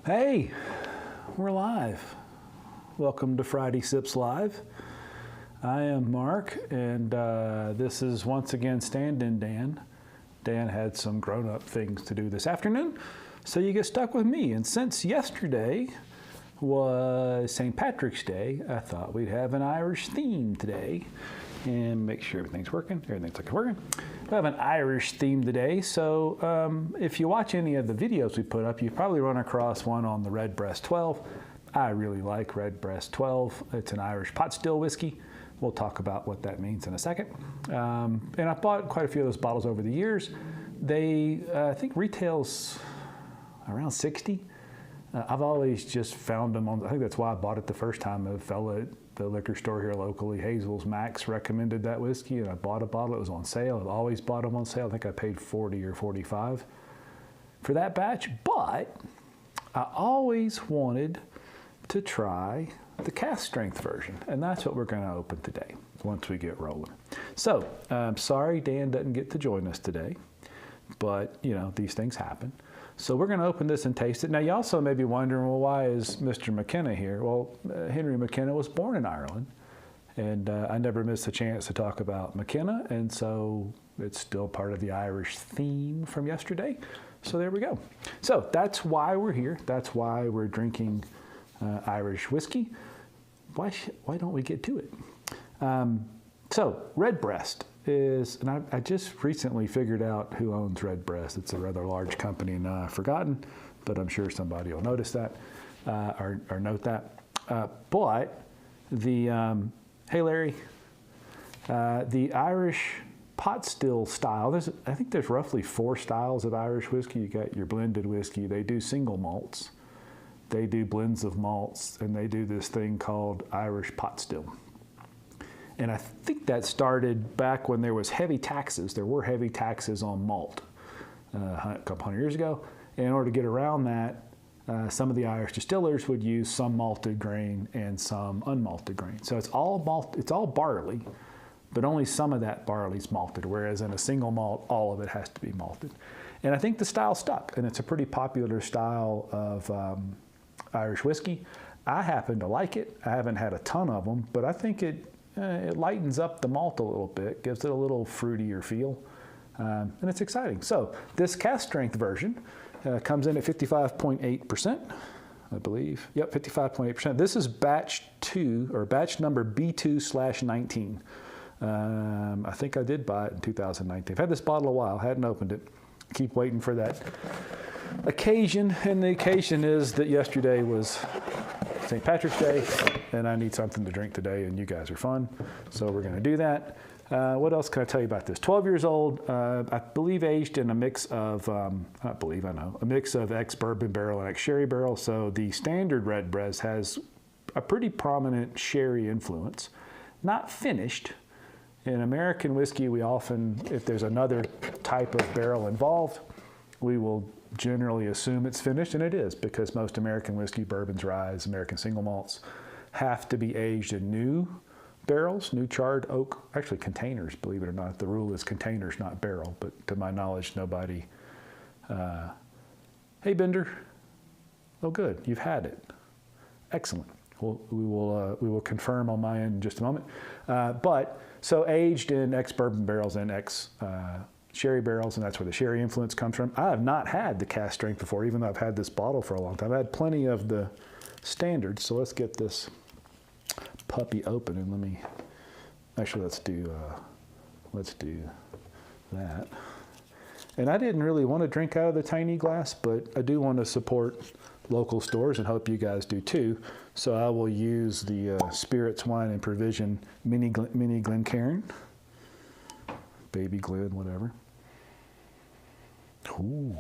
Hey, we're live. Welcome to Friday Sips Live. I am Mark, and this is once again Stand-In Dan. Dan had some grown-up things to do this afternoon, so you get stuck with me. And since yesterday was St. Patrick's Day, I thought we'd have an Irish theme today and make sure everything's working. Everything's working. We have an Irish theme today, so if you watch any of the videos we put up, you've probably run across one on the Redbreast 12. I really like Redbreast 12. It's an Irish pot still whiskey. We'll talk about what that means in a second. And I've bought quite a few of those bottles over the years. They, I think, retails around 60. I've always just found them on, I think that's why I bought it the first time. A fella at the liquor store here locally, Hazel's Max, recommended that whiskey, and I bought a bottle. It was on sale. I've always bought them on sale. I think I paid 40 or 45 for that batch, but I always wanted to try the Cask Strenght version, and that's what we're going to open today once we get rolling. So, sorry Dan doesn't get to join us today, but, you know, these things happen. So we're going to open this and taste it. Now, you also may be wondering, well, why is Mr. McKenna here? Well, Henry McKenna was born in Ireland, and I never missed a chance to talk about McKenna, and so it's still part of the Irish theme from yesterday. So there we go. So that's why we're here. That's why we're drinking Irish whiskey. Why don't we get to it? So Redbreast is, and I just recently figured out who owns Redbreast. It's a rather large company, and I've forgotten, but I'm sure somebody will notice that or note that. But the, hey Larry, the Irish pot still style, I think there's roughly 4 styles of Irish whiskey. You got your blended whiskey. They do single malts. They do blends of malts, and they do this thing called Irish pot still. And I think that started back when there was heavy taxes. There were heavy taxes on malt a couple hundred years ago. And in order to get around that, some of the Irish distillers would use some malted grain and some unmalted grain. So it's all malt, it's all barley, but only some of that barley's malted, whereas in a single malt, all of it has to be malted. And I think the style stuck, and it's a pretty popular style of Irish whiskey. I happen to like it. I haven't had a ton of them, but I think it lightens up the malt a little bit, gives it a little fruitier feel, and it's exciting. So this Cask Strength version comes in at 55.8%, I believe. Yep, 55.8%. This is batch 2, or batch number B2/19. I think I did buy it in 2019. I've had this bottle a while, hadn't opened it. Keep waiting for that occasion, and the occasion is that yesterday was St. Patrick's Day, and I need something to drink today, and you guys are fun, so we're going to do that. What else can I tell you about this? 12 years old, I believe aged in a mix of, a mix of ex-bourbon barrel and ex-sherry barrel, so the standard Redbreast has a pretty prominent sherry influence. Not finished. In American whiskey, we often, if there's another type of barrel involved, we will generally assume it's finished, and it is, because most American whiskey, bourbons, rye, American single malts, have to be aged in new barrels, new charred oak, actually containers, believe it or not. The rule is containers, not barrel, but to my knowledge, nobody, hey Bender, oh good, you've had it. Excellent. We will confirm on my end in just a moment. But so aged in ex-bourbon barrels and ex-sherry barrels, and that's where the sherry influence comes from. I have not had the Cask Strength before, even though I've had this bottle for a long time. I've had plenty of the standards, so let's get this puppy open, and let's do that. And I didn't really want to drink out of the tiny glass, but I do want to support local stores and hope you guys do too. So I will use the Spirits, Wine, and Provision Mini Glencairn, Baby Glen, whatever. Ooh.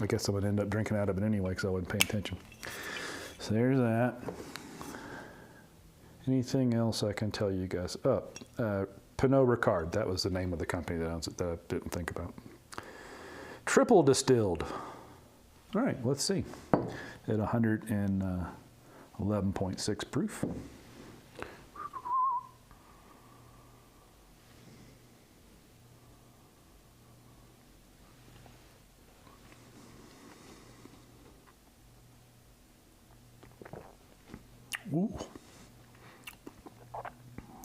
I guess I would end up drinking out of it anyway because I wasn't paying attention. So there's that. Anything else I can tell you guys? Oh, Pernod Ricard. That was the name of the company that owns it that I didn't think about. Triple distilled. All right, let's see. At 111.6 proof. Ooh.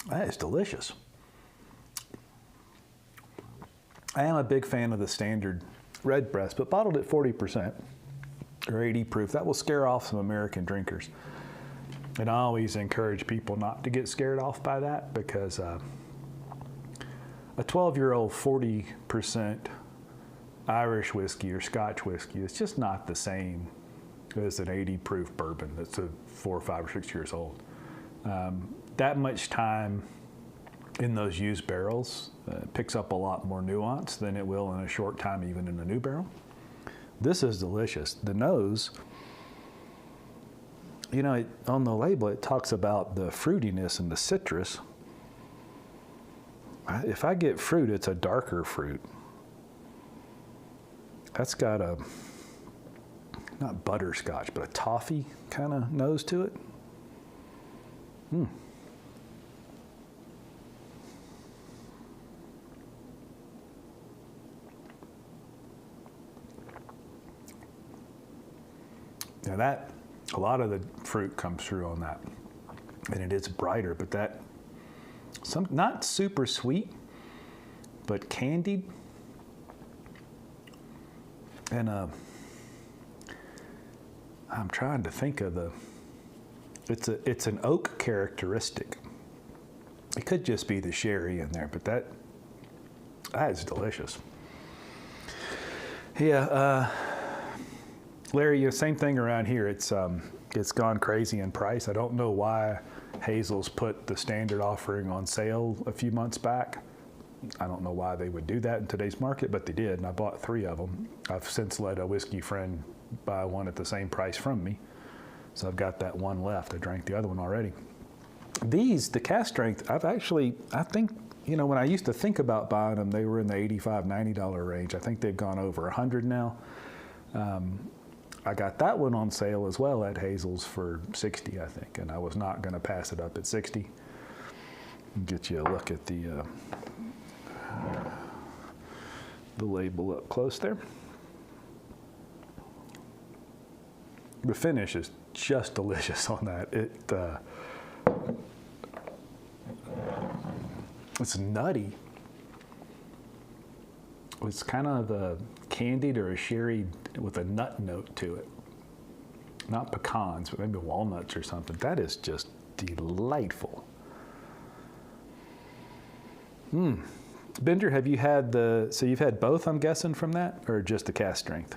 That is delicious. I am a big fan of the standard red breast, but bottled at 40% or 80 proof, that will scare off some American drinkers. And I always encourage people not to get scared off by that, because a 12-year-old 40% Irish whiskey or Scotch whiskey is just not the same as an 80 proof bourbon that's 4 or 5 or 6 years old. That much time in those used barrels picks up a lot more nuance than it will in a short time even in a new barrel. This is delicious. The nose, you know, on the label it talks about the fruitiness and the citrus. If I get fruit, it's a darker fruit. That's got a, not butterscotch, but a toffee kind of nose to it. Now that, a lot of the fruit comes through on that, and it is brighter, but that, not super sweet, but candied. And I'm trying to think of it's an oak characteristic. It could just be the sherry in there, but that is delicious. Yeah, Larry, same thing around here. It's gone crazy in price. I don't know why Hazel's put the standard offering on sale a few months back. I don't know why they would do that in today's market, but they did, and I bought 3 of them. I've since let a whiskey friend buy one at the same price from me, so I've got that one left. I drank the other one already. These, the Cask Strength, I think, you know, when I used to think about buying them, they were in the $85, $90 range. I think they've gone over 100 now. I got that one on sale as well at Hazel's for 60, I think, and I was not going to pass it up at 60. Get you a look at the label up close there. The finish is just delicious on that. It's nutty. It's kind of a candied or a sherry with a nut note to it. Not pecans, but maybe walnuts or something. That is just delightful. Bender, have you had so you've had both, I'm guessing, from that, or just the Cask Strength?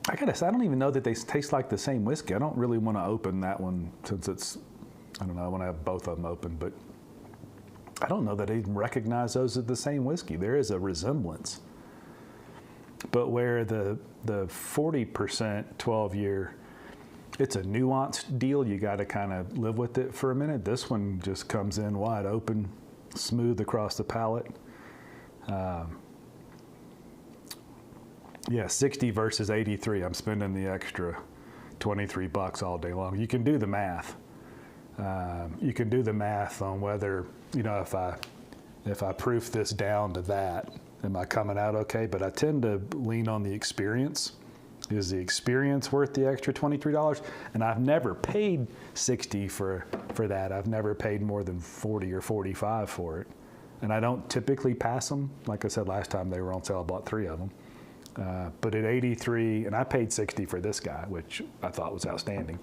I gotta say, I don't even know that they taste like the same whiskey. I don't really want to open that one since it's, I don't know, I want to have both of them open, but I don't know that I even recognize those as the same whiskey. There is a resemblance. But where the 40% 12-year, it's a nuanced deal. You got to kind of live with it for a minute. This one just comes in wide open, smooth across the palate. Yeah, 60 versus 83. I'm spending the extra $23 all day long. You can do the math. You can do the math on whether, you know, if I proof this down to that, am I coming out okay? But I tend to lean on the experience. Is the experience worth the extra $23? And I've never paid 60 for that. I've never paid more than 40 or 45 for it. And I don't typically pass them. Like I said, last time they were on sale, I bought 3 of them. But at 83, and I paid 60 for this guy, which I thought was outstanding.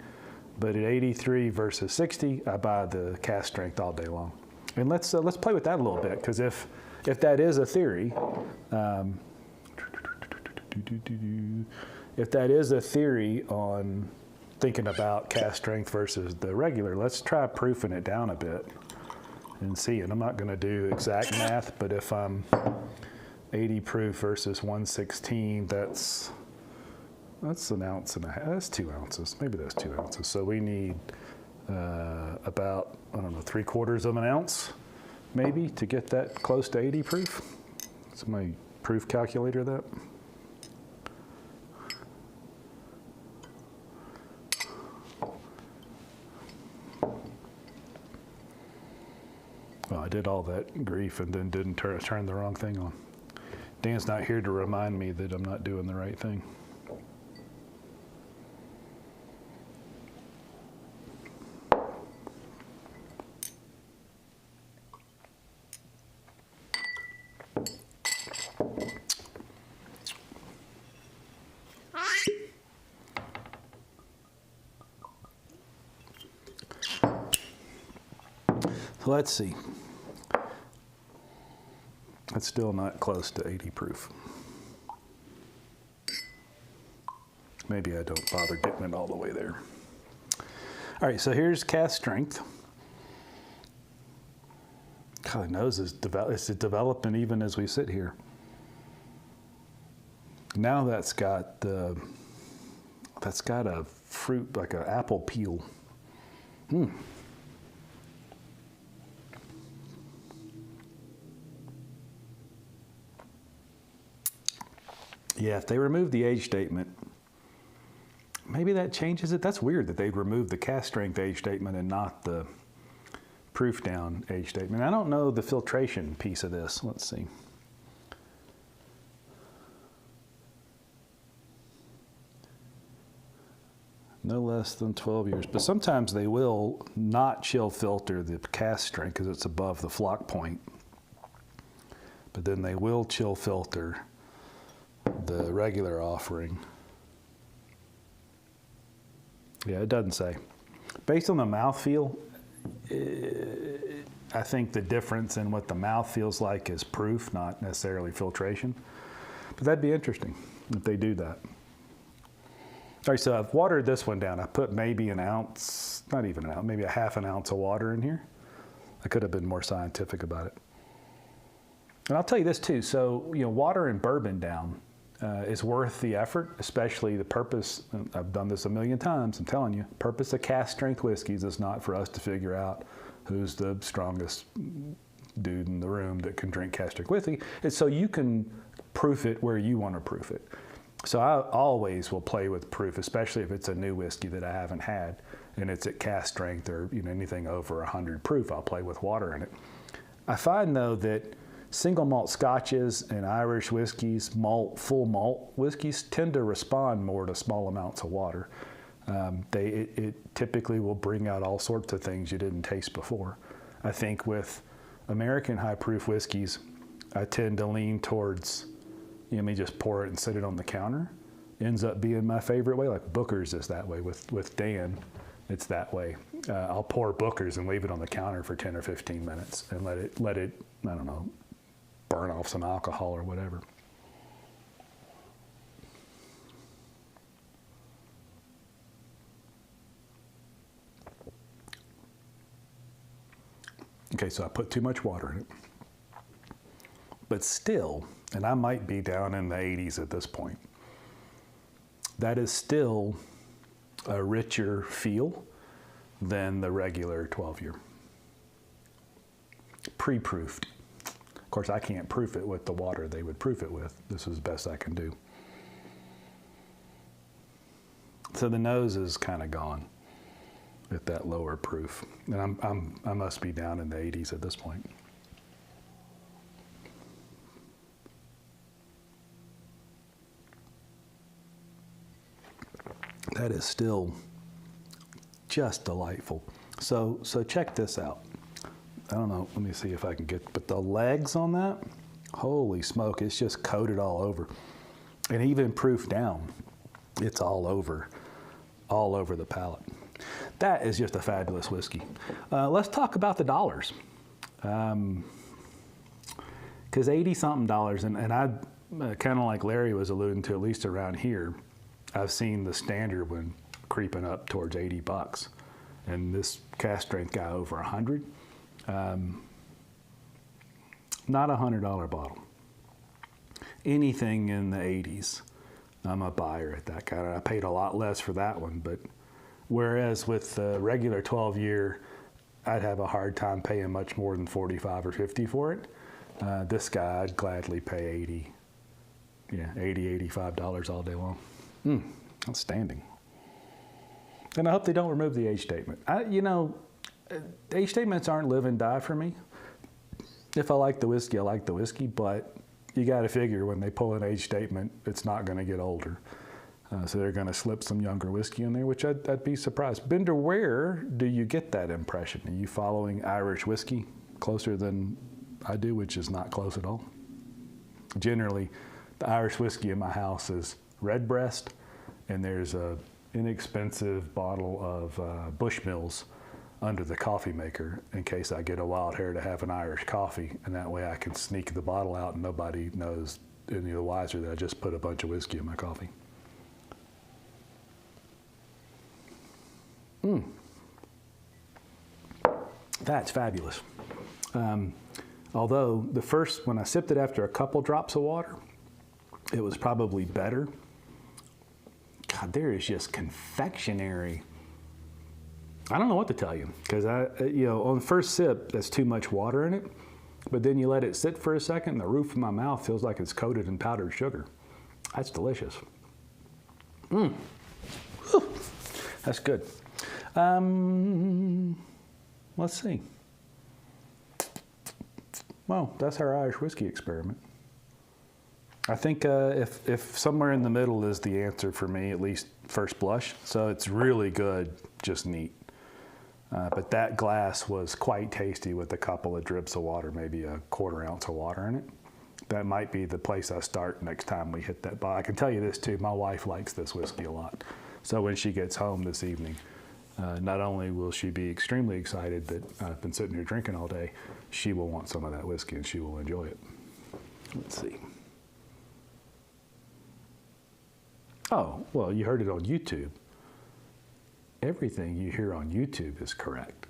But at 83 versus 60, I buy the Cask Strength all day long. And let's play with that a little bit, because if that is a theory, if that is a theory on thinking about Cask Strength versus the regular, let's try proofing it down a bit and see. And I'm not going to do exact math, but if I'm 80 proof versus 116, that's an ounce and a half. That's 2 ounces. Maybe that's 2 ounces. So we need about, I don't know, 3/4 of an ounce maybe to get that close to 80 proof. Is my proof calculator that? Well, I did all that grief and then didn't turn the wrong thing on. Dan's not here to remind me that I'm not doing the right thing. So let's see. It's still not close to 80 proof. Maybe I don't bother getting it all the way there. All right, so here's Cask Strength. God, the nose is developing even as we sit here. Now that's got a fruit, like an apple peel. Yeah, if they remove the age statement, maybe that changes it. That's weird that they'd remove the Cask Strength age statement and not the proof down age statement. I don't know the filtration piece of this. Let's see. No less than 12 years. But sometimes they will not chill filter the Cask Strength because it's above the flock point. But then they will chill filter the regular offering. Yeah, it doesn't say. Based on the mouthfeel, I think the difference in what the mouth feels like is proof, not necessarily filtration. But that'd be interesting if they do that. All right, so I've watered this one down. I put maybe an ounce, not even an ounce, maybe a half an ounce of water in here. I could have been more scientific about it. And I'll tell you this too, so watering bourbon down is worth the effort, especially the purpose. I've done this a million times, I'm telling you. Purpose of Cask Strength whiskeys is not for us to figure out who's the strongest dude in the room that can drink Cask Strength whiskey. It's so you can proof it where you want to proof it. So I always will play with proof, especially if it's a new whiskey that I haven't had and it's at Cask Strength or anything over 100 proof. I'll play with water in it. I find though that single malt scotches and Irish whiskeys, full malt whiskeys tend to respond more to small amounts of water. It typically will bring out all sorts of things you didn't taste before. I think with American high proof whiskeys, I tend to lean towards, let me just pour it and set it on the counter. Ends up being my favorite way. Like Booker's is that way with Dan. It's that way. I'll pour Booker's and leave it on the counter for 10 or 15 minutes and let it, I don't know, burn off some alcohol or whatever. Okay, so I put too much water in it. But still, and I might be down in the 80s at this point, that is still a richer feel than the regular 12-year. Pre-proofed. Of course, I can't proof it with the water they would proof it with. This is the best I can do. So the nose is kind of gone at that lower proof. And I must be down in the 80s at this point. That is still just delightful. So check this out. I don't know, let me see if I can get, but the legs on that, holy smoke, it's just coated all over. And even proof down, it's all over the palate. That is just a fabulous whiskey. Let's talk about the dollars. Because $80-something, and I, kind of like Larry was alluding to, at least around here, I've seen the standard one creeping up towards $80. And this Cask Strength guy over 100. Not a $100 bottle. Anything in the 80s, I'm a buyer at that kind. I paid a lot less for that one, but whereas with the regular 12-year, I'd have a hard time paying much more than 45 or 50 for it. This guy, I'd gladly pay 80, $85 all day long. Outstanding. And I hope they don't remove the age statement. Age statements aren't live and die for me. If I like the whiskey, I like the whiskey, but you got to figure when they pull an age statement, it's not going to get older. So they're going to slip some younger whiskey in there, which I'd be surprised. Bender, where do you get that impression? Are you following Irish whiskey closer than I do, which is not close at all? Generally, the Irish whiskey in my house is Redbreast, and there's a inexpensive bottle of Bushmills under the coffee maker in case I get a wild hair to have an Irish coffee, and that way I can sneak the bottle out and nobody knows any the wiser that I just put a bunch of whiskey in my coffee. That's fabulous. Although when I sipped it after a couple drops of water, it was probably better. God, there is just confectionery. I don't know what to tell you, because on the first sip, there's too much water in it, but then you let it sit for a second, and the roof of my mouth feels like it's coated in powdered sugar. That's delicious. Whew. That's good. Let's see. Well, that's our Irish whiskey experiment. I think if somewhere in the middle is the answer for me, at least first blush. So it's really good, just neat. But that glass was quite tasty with a couple of drips of water, maybe a quarter ounce of water in it. That might be the place I start next time we hit that bottle. I can tell you this too, my wife likes this whiskey a lot. So when she gets home this evening, not only will she be extremely excited that I've been sitting here drinking all day, she will want some of that whiskey and she will enjoy it. Let's see. Oh, well, you heard it on YouTube. Everything you hear on YouTube is correct,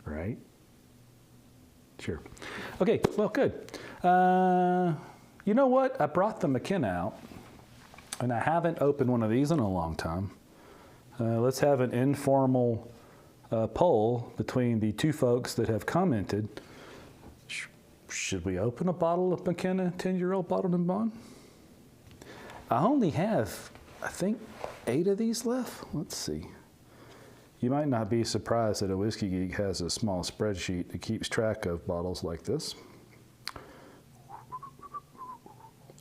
right? Sure. Okay, well, good. You know what? I brought the McKenna out, and I haven't opened one of these in a long time. Let's have an informal poll between the two folks that have commented. Should we open a bottle of McKenna 10-year-old bottled in bond? I only have, I think, 8 of these left. Let's see. You might not be surprised that a Whiskey Geek has a small spreadsheet that keeps track of bottles like this.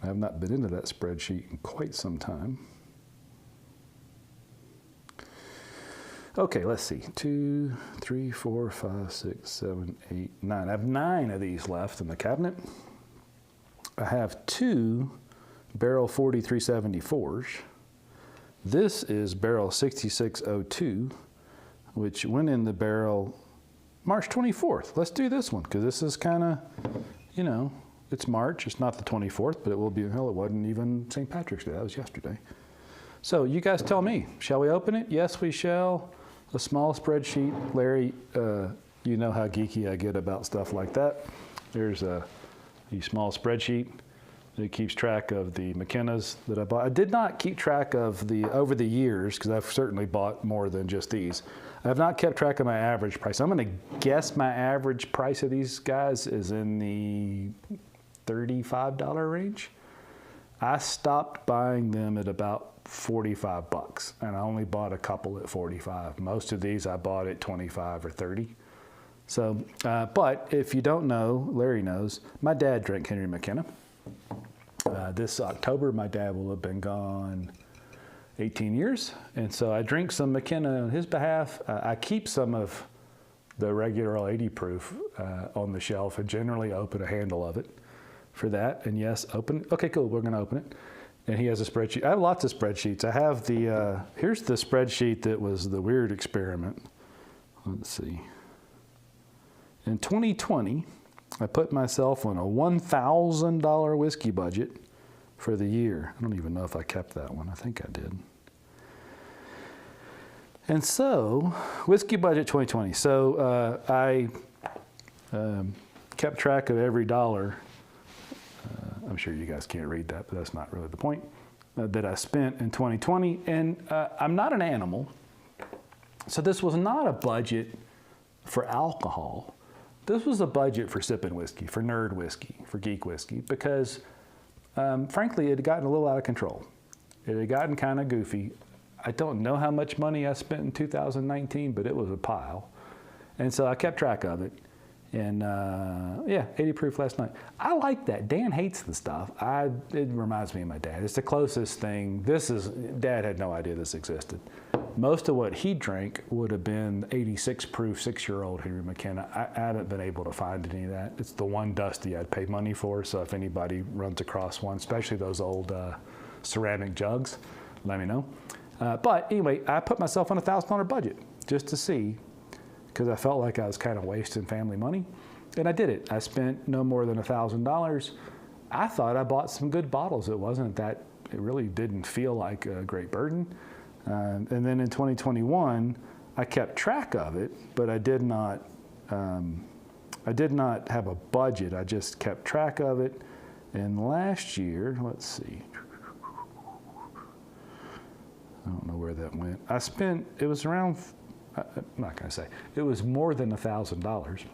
I have not been into that spreadsheet in quite some time. Okay, let's see. 2, 3, 4, 5, 6, 7, 8, 9. I have 9 of these left in the cabinet. I have 2 barrel 4374s. This is barrel 6602, which went in the barrel March 24th. Let's do this one, because this is kind of, it's March. It's not the 24th, but it will be, hell, it wasn't even St. Patrick's Day. That was yesterday. So you guys tell me, shall we open it? Yes, we shall. A small spreadsheet. Larry, you know how geeky I get about stuff like that. There's a small spreadsheet that keeps track of the McKennas that I bought. I did not keep track of over the years, because I've certainly bought more than just these. I have not kept track of my average price. I'm going to guess my average price of these guys is in the $35 range. I stopped buying them at about $45, and I only bought a couple at $45. Most of these I bought at $25 or $30. So, but if you don't know, Larry knows, my dad drank Henry McKenna. This October, my dad will have been gone 18 years, and so I drink some McKenna on his behalf. I keep some of the regular 80 proof on the shelf and generally open a handle of it for that. And yes, open. Okay, cool, we're gonna open it. And he has a spreadsheet. I have lots of spreadsheets. I have here's the spreadsheet that was the weird experiment. Let's see. In 2020, I put myself on a $1,000 whiskey budget for the year. I don't even know if I kept that one. I think I did. And so, whiskey budget 2020. So I kept track of every dollar. I'm sure you guys can't read that, but that's not really the point, that I spent in 2020. And I'm not an animal, so this was not a budget for alcohol. This was a budget for sipping whiskey, for nerd whiskey, for geek whiskey, because frankly, it had gotten a little out of control. It had gotten kind of goofy. I don't know how much money I spent in 2019, but it was a pile. And so I kept track of it. And yeah, 80 proof last night. I like that. Dan hates the stuff. It reminds me of my dad. It's the closest thing. Dad had no idea this existed. Most of what he drank would have been 86 proof 6-year-old Henry McKenna. I haven't been able to find any of that. It's the one Dusty I'd pay money for. So if anybody runs across one, especially those old ceramic jugs, let me know. But anyway, I put myself on a $1,000 budget just to see, because I felt like I was kind of wasting family money. And I did it. I spent no more than $1,000. I thought I bought some good bottles. It really didn't feel like a great burden. And then in 2021, I kept track of it, but I did not have a budget. I just kept track of it. And last year, let's see. I don't know where that went. It was around, I'm not going to say, it was more than $1,000.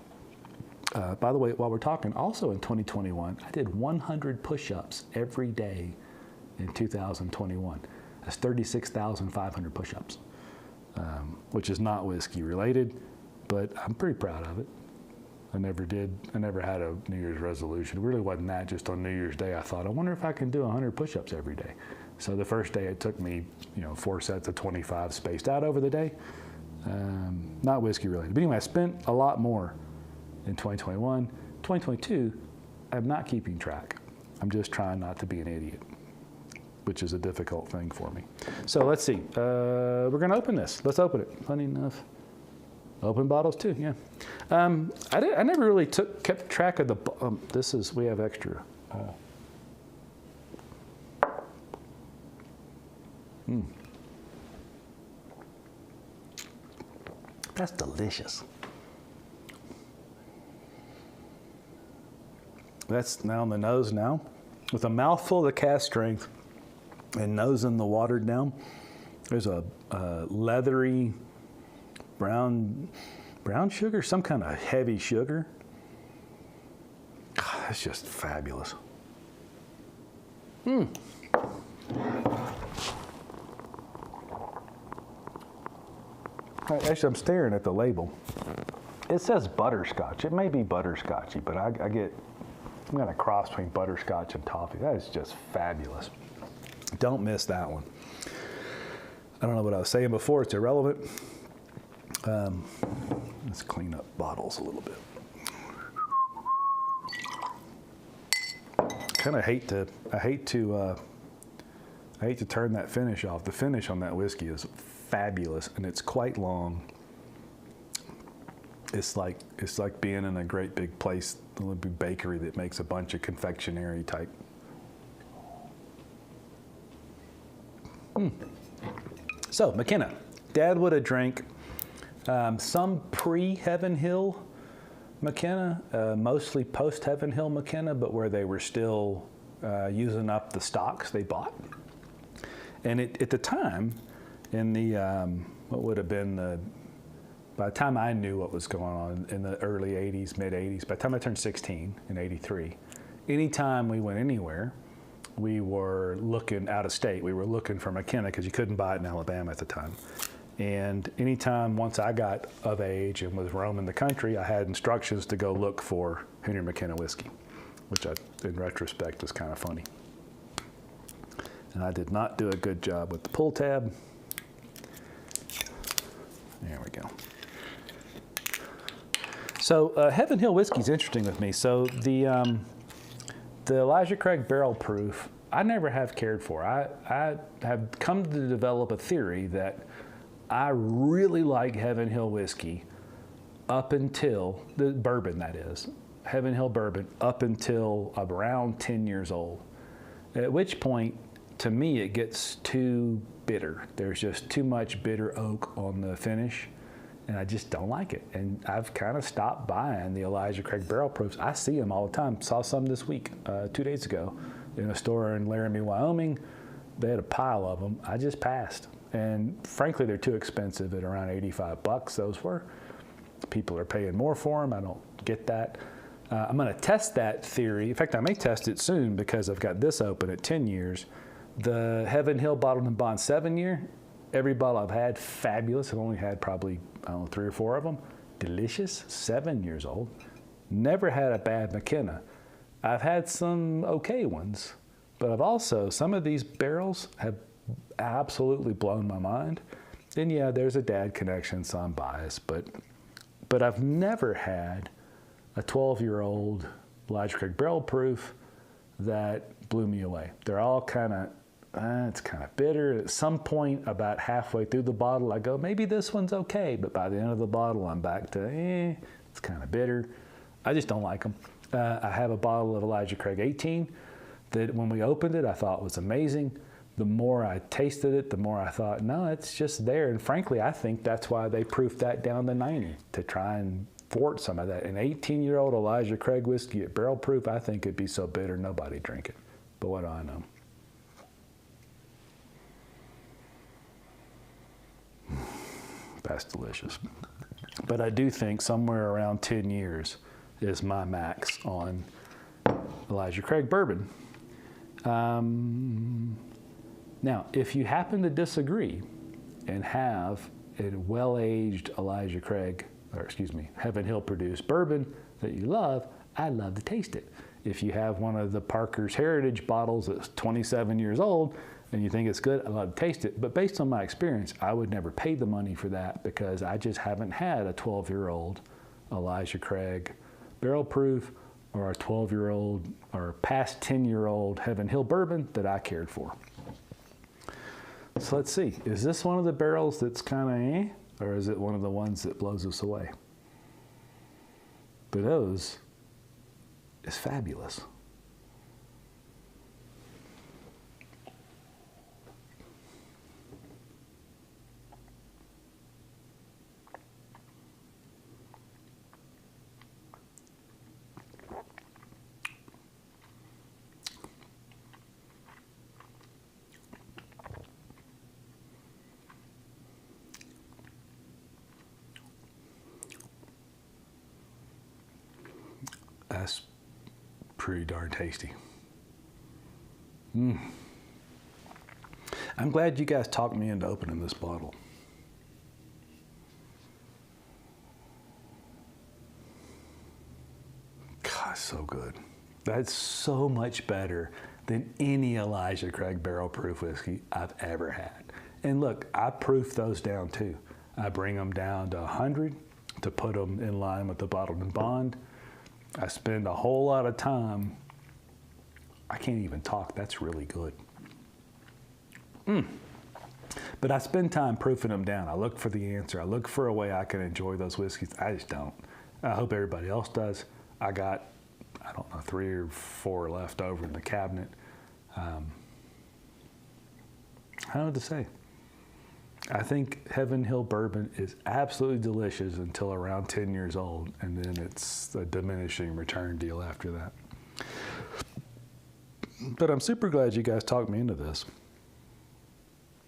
By the way, while we're talking, also in 2021, I did 100 push-ups every day in 2021. That's 36,500 push-ups, which is not whiskey related, but I'm pretty proud of it. I never had a New Year's resolution. It really wasn't that. Just on New Year's Day, I thought, I wonder if I can do 100 push-ups every day. So the first day it took me, 4 sets of 25 spaced out over the day. Not whiskey related. But anyway, I spent a lot more in 2021. 2022, I'm not keeping track. I'm just trying not to be an idiot, which is a difficult thing for me. So let's see. We're going to open this. Let's open it. Funny enough. Open bottles too, yeah. I never really kept track of the, we have extra. That's delicious. That's now on the nose now. With a mouthful of the Cask Strength and nosing the watered down, there's a leathery brown sugar, some kind of heavy sugar. God, that's just fabulous. Actually, I'm staring at the label. It says butterscotch. It may be butterscotchy, but I'm going to cross between butterscotch and toffee. That is just fabulous. Don't miss that one. I don't know what I was saying before. It's irrelevant. Let's clean up bottles a little bit. I hate to turn that finish off. The finish on that whiskey is fabulous, and it's quite long. It's like being in a great big place, a big bakery that makes a bunch of confectionery type. So McKenna, Dad would have drank some pre-Heaven Hill McKenna, mostly post-Heaven Hill McKenna, but where they were still using up the stocks they bought. And at the time, in the, what would have been by the time I knew what was going on in the early 80s, mid 80s, by the time I turned 16 in 83, anytime we went anywhere, we were looking out of state. We were looking for McKenna because you couldn't buy it in Alabama at the time. And anytime, once I got of age and was roaming the country, I had instructions to go look for Henry McKenna whiskey, which in retrospect is kind of funny. And I did not do a good job with the pull tab. There we go. So Heaven Hill whiskey is interesting with me. So the Elijah Craig barrel proof, I never have cared for. I have come to develop a theory that I really like Heaven Hill whiskey up until, the bourbon that is, Heaven Hill bourbon, up until around 10 years old. At which point, to me, it gets too bitter. There's just too much bitter oak on the finish, and I just don't like it. And I've kind of stopped buying the Elijah Craig barrel proofs. I see them all the time. Saw some this week, 2 days ago, in a store in Laramie, Wyoming. They had a pile of them. I just passed. And frankly, they're too expensive at around $85, those were. People are paying more for them. I don't get that. I'm going to test that theory. In fact, I may test it soon because I've got this open at 10 years. The Heaven Hill Bottled and Bond 7-year, every bottle I've had, fabulous. I've only had probably, 3 or 4 of them. Delicious, 7 years old. Never had a bad McKenna. I've had some okay ones, but I've also, some of these barrels have absolutely blown my mind. And yeah, there's a dad connection, so I'm biased, but I've never had a 12-year-old Elijah Craig barrel proof that blew me away. They're all kind of, it's kind of bitter. At some point, about halfway through the bottle, I go, maybe this one's okay. But by the end of the bottle, I'm back to, it's kind of bitter. I just don't like them. I have a bottle of Elijah Craig 18 that when we opened it, I thought was amazing. The more I tasted it, the more I thought, no, it's just there. And frankly, I think that's why they proofed that down to 90, to try and thwart some of that. An 18-year-old Elijah Craig whiskey at barrel proof, I think it'd be so bitter nobody'd drink it. But what do I know? That's delicious. But I do think somewhere around 10 years is my max on Elijah Craig bourbon. Now, if you happen to disagree and have a well-aged Elijah Craig, Heaven Hill produced bourbon that you love, I'd love to taste it. If you have one of the Parker's Heritage bottles that's 27 years old and you think it's good, I'd love to taste it. But based on my experience, I would never pay the money for that because I just haven't had a 12-year-old Elijah Craig barrel proof or a 12-year-old or past 10-year-old Heaven Hill bourbon that I cared for. So let's see, is this one of the barrels that's kind of or is it one of the ones that blows us away? But those is fabulous. That's pretty darn tasty. I'm glad you guys talked me into opening this bottle. God, so good. That's so much better than any Elijah Craig barrel proof whiskey I've ever had. And look, I proof those down too. I bring them down to 100 to put them in line with the bottled and bond. I spend a whole lot of time, I can't even talk, that's really good. But I spend time proofing them down. I look for the answer. I look for a way I can enjoy those whiskeys. I just don't. I hope everybody else does. I got, I don't know, 3 or 4 left over in the cabinet. I don't know what to say. I think Heaven Hill bourbon is absolutely delicious until around 10 years old, and then it's a diminishing return deal after that. But I'm super glad you guys talked me into this.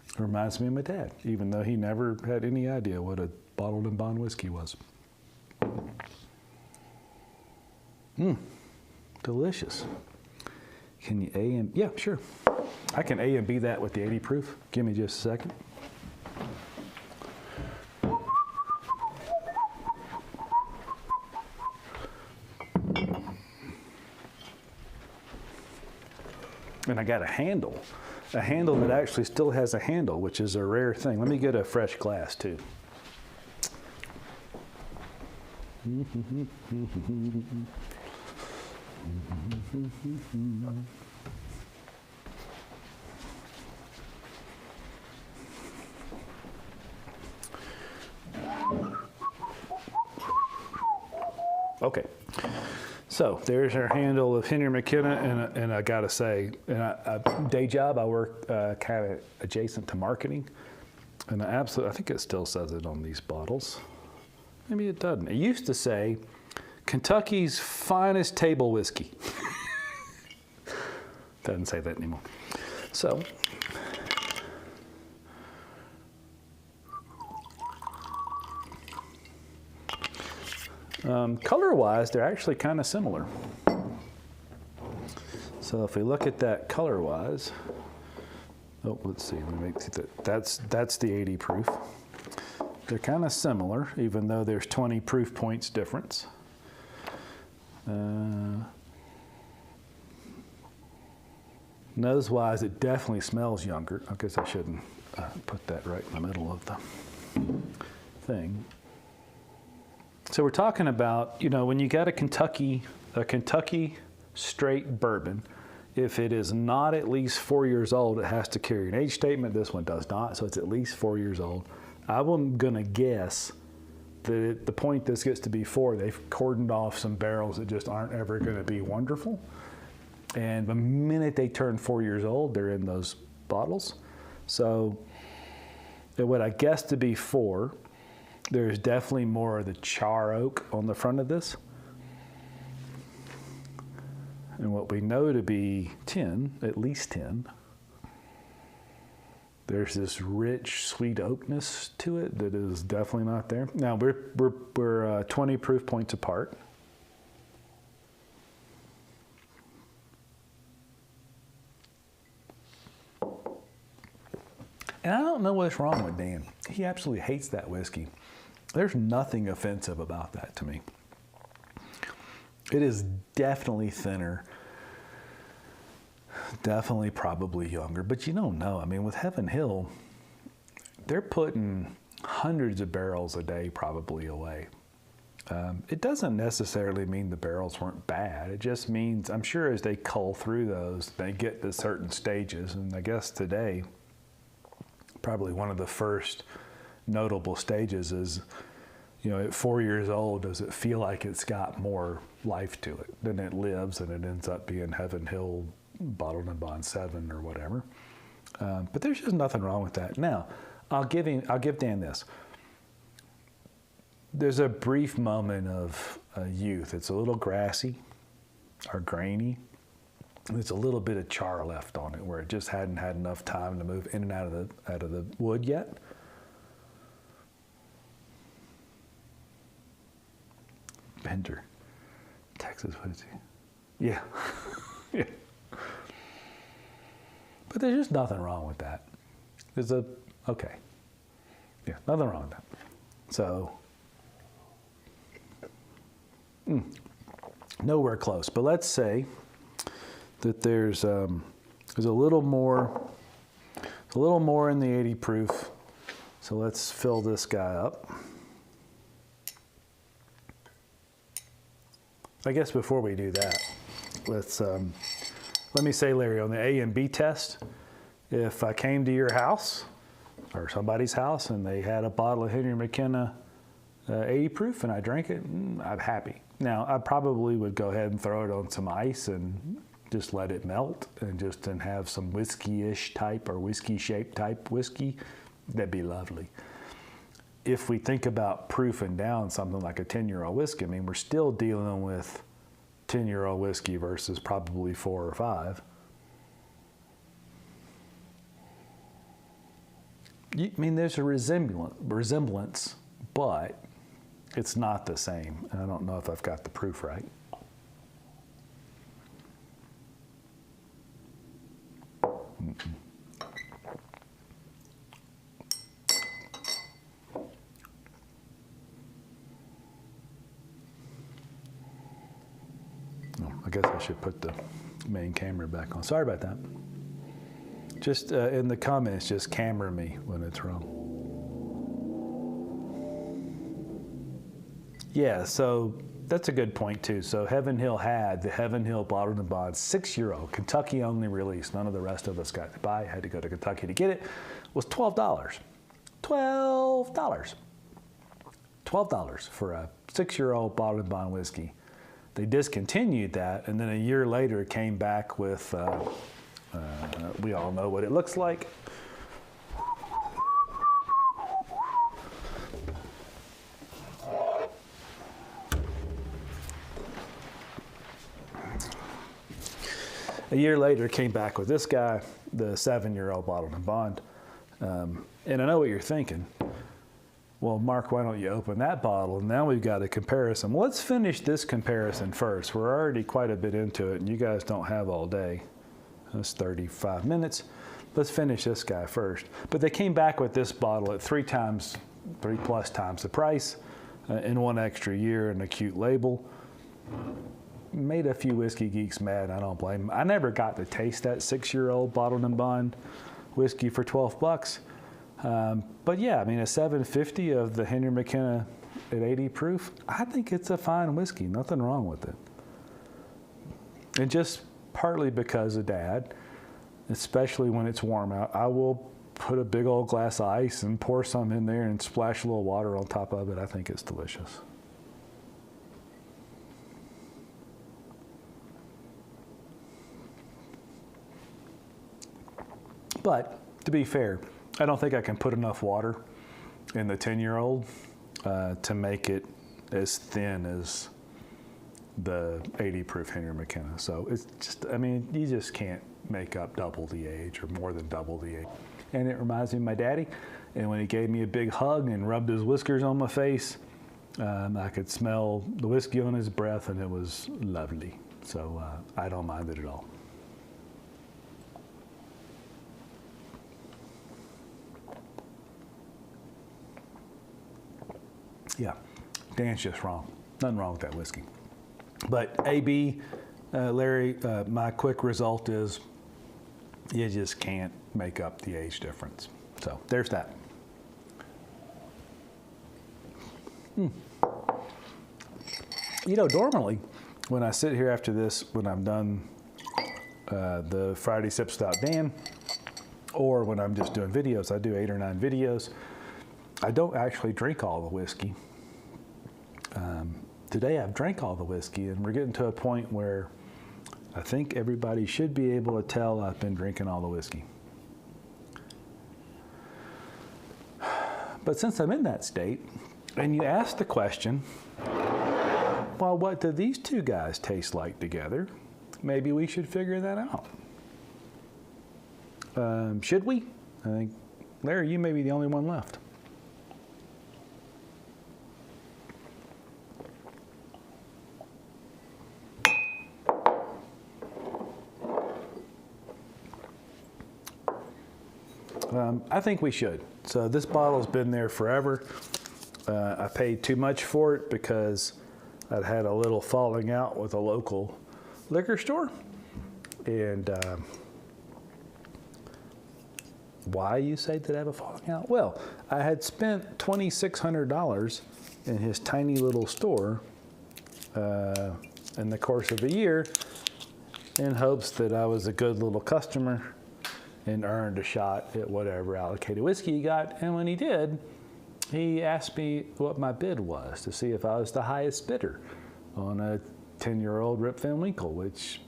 It reminds me of my dad, even though he never had any idea what a bottled and bond whiskey was. Delicious. Can you A and, yeah, sure. I can A and B that with the 80 proof. Give me just a second. And I got a handle that actually still has a handle, which is a rare thing. Let me get a fresh glass too. Okay. So there's our handle of Henry McKenna, and I gotta say, day job, I work kind of adjacent to marketing, and I think it still says it on these bottles. Maybe it doesn't. It used to say, Kentucky's finest table whiskey. Doesn't say that anymore. So, color-wise, they're actually kind of similar. So if we look at that color-wise, oh, let's see. Let me make that's the 80 proof. They're kind of similar, even though there's 20 proof points difference. Nose-wise, it definitely smells younger. I guess I shouldn't put that right in the middle of the thing. So we're talking about, you know, when you got a Kentucky straight bourbon, if it is not at least 4 years old, it has to carry an age statement. This one does not, so it's at least 4 years old. I'm gonna guess that at the point this gets to be 4, they've cordoned off some barrels that just aren't ever gonna be wonderful. And the minute they turn 4 years old, they're in those bottles. So what I guess to be 4, there's definitely more of the char oak on the front of this. And what we know to be 10, at least 10, there's this rich, sweet oakness to it that is definitely not there. Now, we're 20 proof points apart. And I don't know what's wrong with Dan. He absolutely hates that whiskey. There's nothing offensive about that to me. It is definitely thinner, definitely probably younger, but you don't know. I mean, with Heaven Hill, they're putting hundreds of barrels a day probably away. It doesn't necessarily mean the barrels weren't bad. It just means, I'm sure as they cull through those, they get to certain stages. And I guess today, probably one of the first notable stages is, you know, at 4 years old, does it feel like it's got more life to it than it lives, and it ends up being Heaven Hill Bottled and Bond 7 or whatever. But there's just nothing wrong with that. Now, I'll give Dan this. There's a brief moment of youth. It's a little grassy or grainy. There's a little bit of char left on it where it just hadn't had enough time to move in and out of the wood yet. Bender, Texas whiskey. Yeah. Yeah. But there's just nothing wrong with that. Okay. Yeah, nothing wrong with that. So, nowhere close. But let's say that there's a little more in the 80 proof. So let's fill this guy up. I guess before we do that, let me say, Larry, on the A and B test, if I came to your house or somebody's house and they had a bottle of Henry McKenna 80 proof and I drank it, I'm happy. Now, I probably would go ahead and throw it on some ice and just let it melt and have some whiskey-ish type or whiskey-shaped type whiskey. That'd be lovely. If we think about proofing down something like a 10-year-old whiskey, I mean, we're still dealing with 10-year-old whiskey versus probably 4 or 5. I mean, there's a resemblance, but it's not the same. And I don't know if I've got the proof right. I guess I should put the main camera back on. Sorry about that. Just in the comments, just camera me when it's wrong. Yeah, so that's a good point too. So Heaven Hill had the Heaven Hill Bottled and Bond 6-year-old Kentucky only release. None of the rest of us got to buy. Had to go to Kentucky to get it. Was $12. $12 for a 6-year-old Bottled and Bond whiskey. They discontinued that, and then a year later it came back with, we all know what it looks like. A year later it came back with this guy, the 7-year-old Bottled and Bond. And I know what you're thinking. Well, Mark, why don't you open that bottle? And now we've got a comparison. Well, let's finish this comparison first. We're already quite a bit into it, and you guys don't have all day. That's 35 minutes. Let's finish this guy first. But they came back with this bottle at 3+ times the price, and 1 extra year and a cute label. made a few whiskey geeks mad. I don't blame them. I never got to taste that 6-year-old bottled and bond whiskey for $12. But yeah, I mean, a 750 of the Henry McKenna at 80 proof, I think it's a fine whiskey. Nothing wrong with it. And just partly because of Dad, especially when it's warm out, I will put a big old glass of ice and pour some in there and splash a little water on top of it. I think it's delicious. But to be fair, I don't think I can put enough water in the 10-year-old to make it as thin as the 80 proof Henry McKenna. So it's just, I mean, you just can't make up double the age or more than double the age. And it reminds me of my daddy. And when he gave me a big hug and rubbed his whiskers on my face, I could smell the whiskey on his breath, and it was lovely. So I don't mind it at all. Yeah, Dan's just wrong. Nothing wrong with that whiskey. But AB, Larry, my quick result is you just can't make up the age difference. So there's that. You know, normally when I sit here after this, when I'm done the Friday Sips Without Dan, or when I'm just doing videos, I do 8 or 9 videos, I don't actually drink all the whiskey. Today I've drank all the whiskey, and we're getting to a point where I think everybody should be able to tell I've been drinking all the whiskey. But since I'm in that state, and you ask the question, well, what do these two guys taste like together? Maybe we should figure that out. Should we? I think, Larry, you may be the only one left. I think we should. So this bottle's been there forever. I paid too much for it because I'd had a little falling out with a local liquor store. And why, you say, did I have a falling out? Well, I had spent $2,600 in his tiny little store in the course of a year in hopes that I was a good little customer and earned a shot at whatever allocated whiskey he got. And when he did, he asked me what my bid was to see if I was the highest bidder on a 10-year-old Rip Van Winkle, which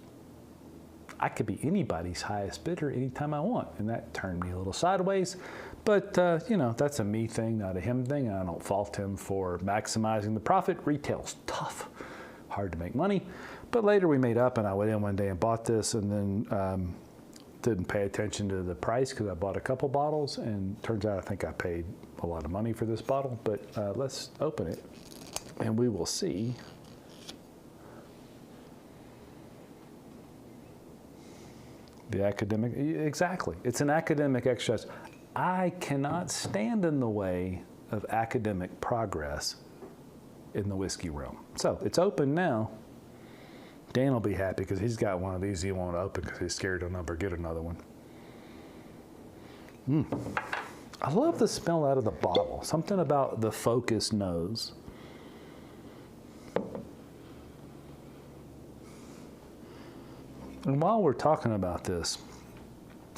I could be anybody's highest bidder anytime I want. And that turned me a little sideways. But, you know, that's a me thing, not a him thing. I don't fault him for maximizing the profit. Retail's tough, hard to make money. But later we made up, and I went in one day and bought this, and then didn't pay attention to the price because I bought a couple bottles, and turns out I think I paid a lot of money for this bottle. But let's open it, and we will see. The academic, exactly. It's an academic exercise. I cannot stand in the way of academic progress in the whiskey realm. So it's open now. Dan will be happy because he's got one of these he won't open because he's scared he'll never get another one. I love the smell out of the bottle. Something about the focused nose. And while we're talking about this,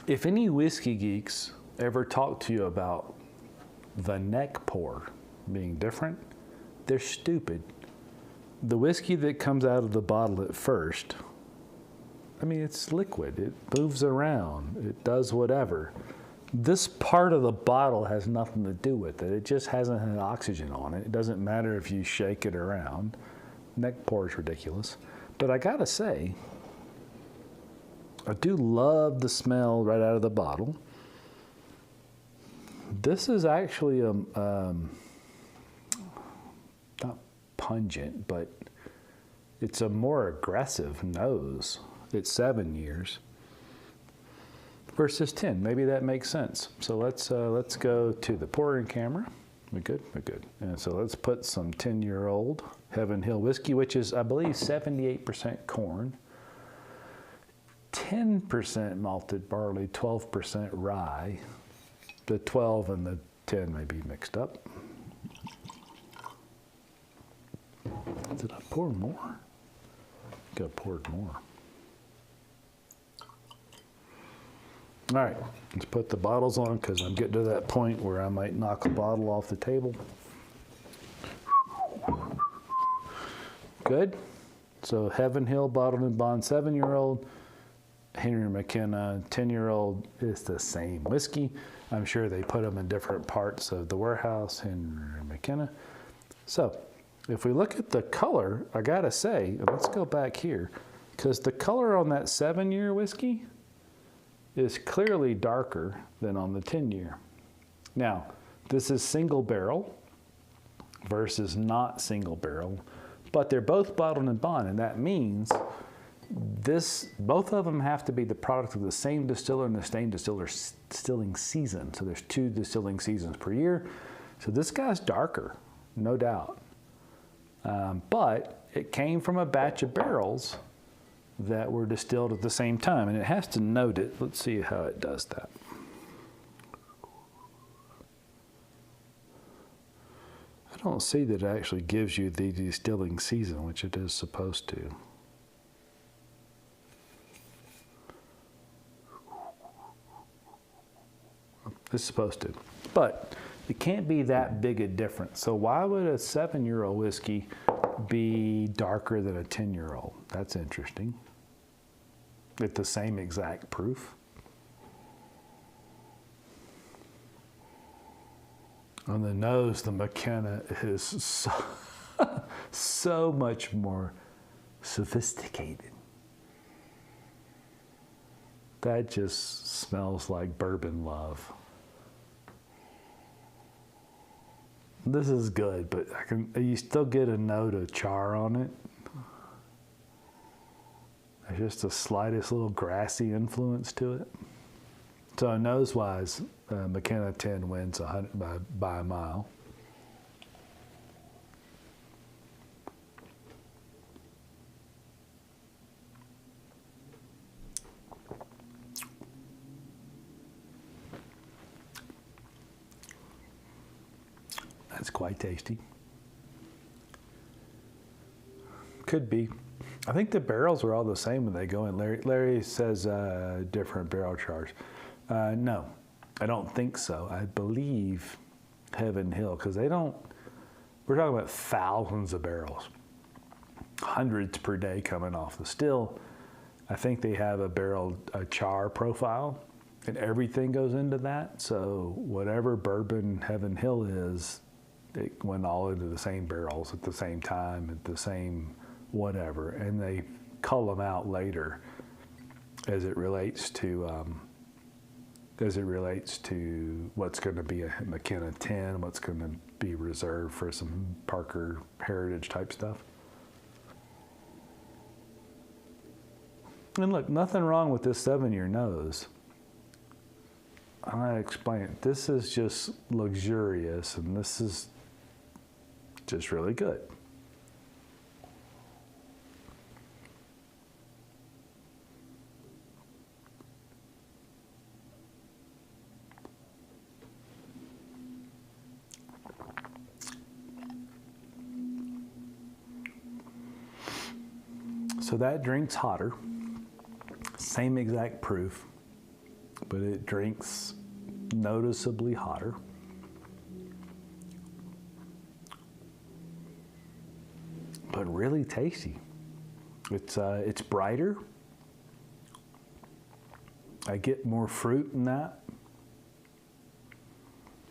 if any whiskey geeks ever talk to you about the neck pour being different, they're stupid. The whiskey that comes out of the bottle at first, I mean, it's liquid. It moves around. It does whatever. This part of the bottle has nothing to do with it. It just hasn't had oxygen on it. It doesn't matter if you shake it around. Neck pour is ridiculous. But I gotta say, I do love the smell right out of the bottle. This is actually not pungent, but it's a more aggressive nose. It's 7 years versus 10. Maybe that makes sense. So let's go to the pouring camera. We good? We're good. And so let's put some 10-year-old Heaven Hill whiskey, which is, I believe, 78% corn, 10% malted barley, 12% rye. The 12 and the 10 may be mixed up. Did I pour more? Could have poured more. All right, let's put the bottles on because I'm getting to that point where I might knock a bottle off the table. Good. So Heaven Hill Bottled and Bond 7-year-old, Henry McKenna 10-year-old is the same whiskey. I'm sure they put them in different parts of the warehouse, Henry McKenna. So if we look at the color, I gotta say, let's go back here, because the color on that 7-year whiskey is clearly darker than on the 10-year. Now, this is single barrel versus not single barrel, but they're both bottled and bond, and that means both of them have to be the product of the same distiller and the same distilling season. So there's 2 distilling seasons per year. So this guy's darker, no doubt. But it came from a batch of barrels that were distilled at the same time, and it has to note it. Let's see how it does that. I don't see that it actually gives you the distilling season, which it is supposed to. It's supposed to, but it can't be that big a difference. So why would a 7-year-old whiskey be darker than a 10-year-old? That's interesting. At the same exact proof. On the nose, the McKenna is so much more sophisticated. That just smells like bourbon love. This is good, but you still get a note of char on it. There's just the slightest little grassy influence to it. So nose-wise, McKenna 10 wins by a mile. That's quite tasty. Could be. I think the barrels are all the same when they go in. Larry says different barrel chars. No, I don't think so. I believe Heaven Hill, because we're talking about thousands of barrels, hundreds per day coming off the still. I think they have a char profile, and everything goes into that. So whatever bourbon Heaven Hill is, it went all into the same barrels at the same time, at the same whatever, and they cull them out later as it relates to what's going to be a McKenna 10, what's going to be reserved for some Parker Heritage type stuff. And look, nothing wrong with this 7-year nose. I'm going to explain it. This is just luxurious, and this is just really good. So that drink's hotter, same exact proof, but it drinks noticeably hotter. But really tasty. It's brighter. I get more fruit in that.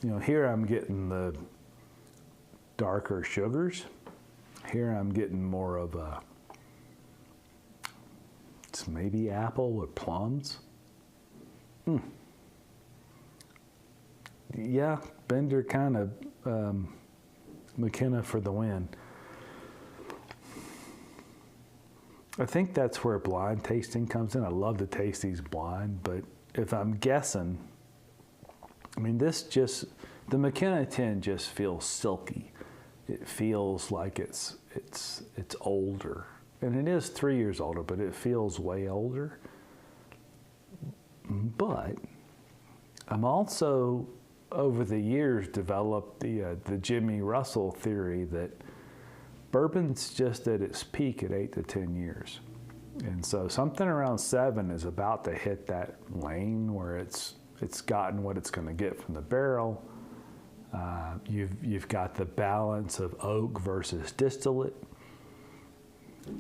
You know, here I'm getting the darker sugars. Here I'm getting more of it's maybe apple or plums. Yeah, Bender kind of McKenna for the win. I think that's where blind tasting comes in. I love to taste these blind, but if I'm guessing, I mean, this just The McKenna 10 just feels silky. It feels like it's older. And it is 3 years older, but it feels way older. But I'm also, over the years, developed the Jimmy Russell theory that bourbon's just at its peak at 8 to 10 years. And so something around 7 is about to hit that lane where it's gotten what it's going to get from the barrel. You've got the balance of oak versus distillate.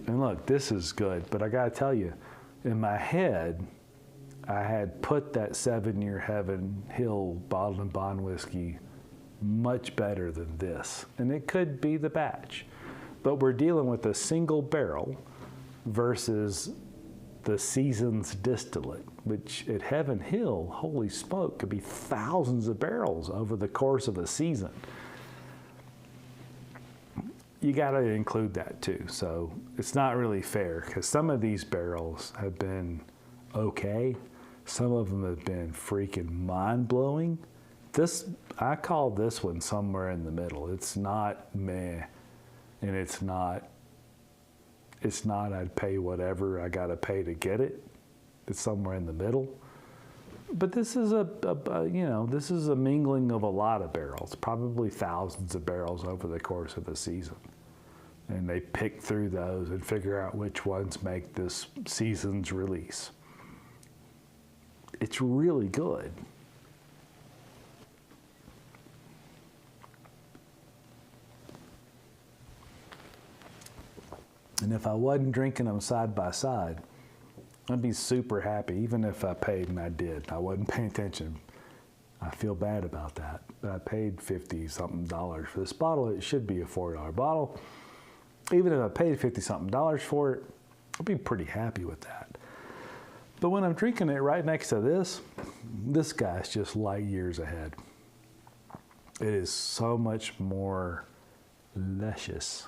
And look, this is good, but I got to tell you, in my head, I had put that 7-year Heaven Hill bottled and bond whiskey much better than this. And it could be the batch. But we're dealing with a single barrel versus the season's distillate, which at Heaven Hill, holy smoke, could be thousands of barrels over the course of a season. You got to include that too. So it's not really fair because some of these barrels have been okay. Some of them have been freaking mind-blowing. I call this one somewhere in the middle. It's not meh, and it's not I'd pay whatever I got to pay to get it. It's somewhere in the middle. But this is this is a mingling of a lot of barrels, probably thousands of barrels over the course of the season. And they pick through those and figure out which ones make this season's release. It's really good. And if I wasn't drinking them side by side, I'd be super happy, even if I paid, and I did. I wasn't paying attention. I feel bad about that. But I paid $50-something for this bottle. It should be a $4 bottle. Even if I paid $50-something for it, I'd be pretty happy with that. But when I'm drinking it right next to this guy's just light years ahead. It is so much more luscious.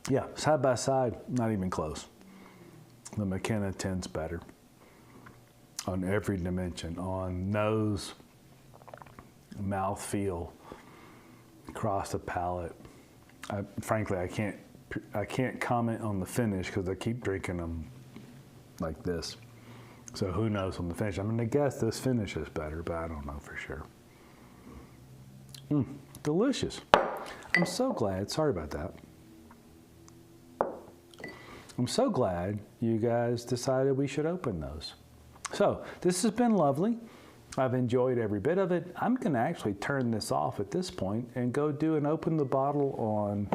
Yeah, side by side, not even close. The McKenna 10's better on every dimension, on nose, mouth feel, across the palate. Frankly, I can't comment on the finish because I keep drinking them like this. So who knows on the finish? I'm going to guess this finish is better, but I don't know for sure. Delicious. I'm so glad. Sorry about that. I'm so glad you guys decided we should open those. So this has been lovely. I've enjoyed every bit of it. I'm going to actually turn this off at this point and go do and open the bottle on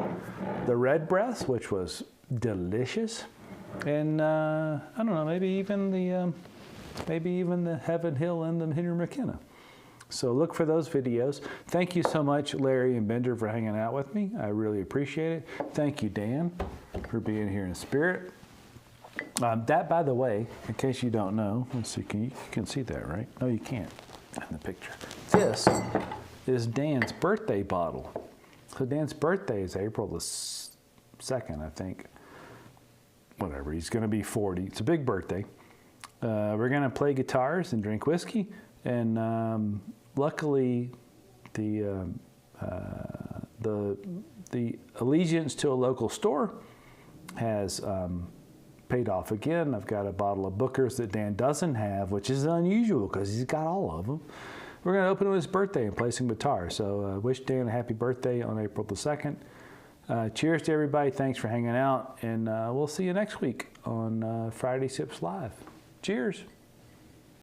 the Red Breath, which was delicious. And I don't know, maybe even the Heaven Hill and the Henry McKenna. So look for those videos. Thank you so much, Larry and Bender, for hanging out with me. I really appreciate it. Thank you, Dan, for being here in spirit. That, by the way, in case you don't know, let's see, you can see that, right? No, you can't in the picture. This is Dan's birthday bottle. So Dan's birthday is April the 2nd, I think. Whatever, he's going to be 40. It's a big birthday. We're going to play guitars and drink whiskey. And luckily, the allegiance to a local store has paid off again. I've got a bottle of Booker's that Dan doesn't have, which is unusual because he's got all of them. We're going to open on his birthday and play some guitar. So wish Dan a happy birthday on April the 2nd. Cheers to everybody. Thanks for hanging out. And we'll see you next week on Friday Sips Live. Cheers.